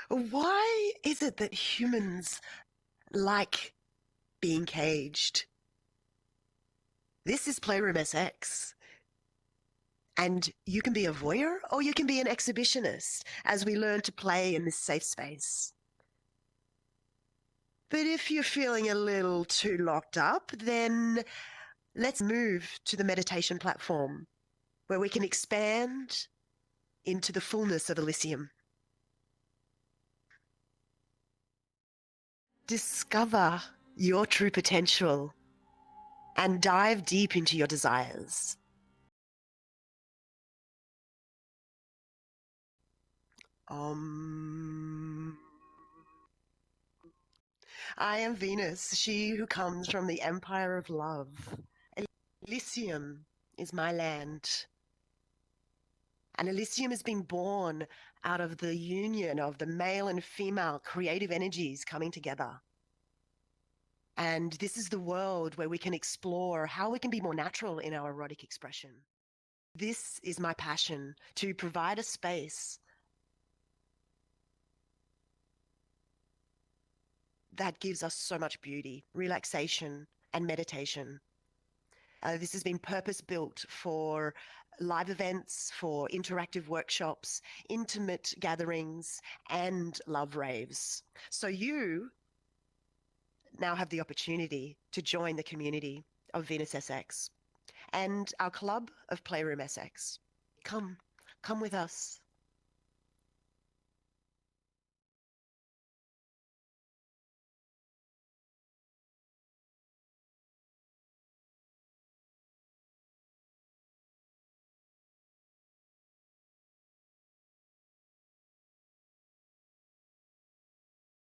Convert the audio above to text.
Why is it that humans like being caged? This is Playroom SX. And you can be a voyeur or you can be an exhibitionist as we learn to play in this safe space. But if you're feeling a little too locked up, then let's move to the meditation platform where we can expand into the fullness of Elysium. Discover your true potential and dive deep into your desires. I am Venus, she who comes from the empire of love. Elysium is my land. And Elysium has been born out of the union of the male and female creative energies coming together. And this is the world where we can explore how we can be more natural in our erotic expression. This is my passion, to provide a space that gives us so much beauty, relaxation, and meditation. This has been purpose-built for live events, for interactive workshops, intimate gatherings, and love raves. So you now have the opportunity to join the community of VenusSX and our club of Playroom SX. Come with us.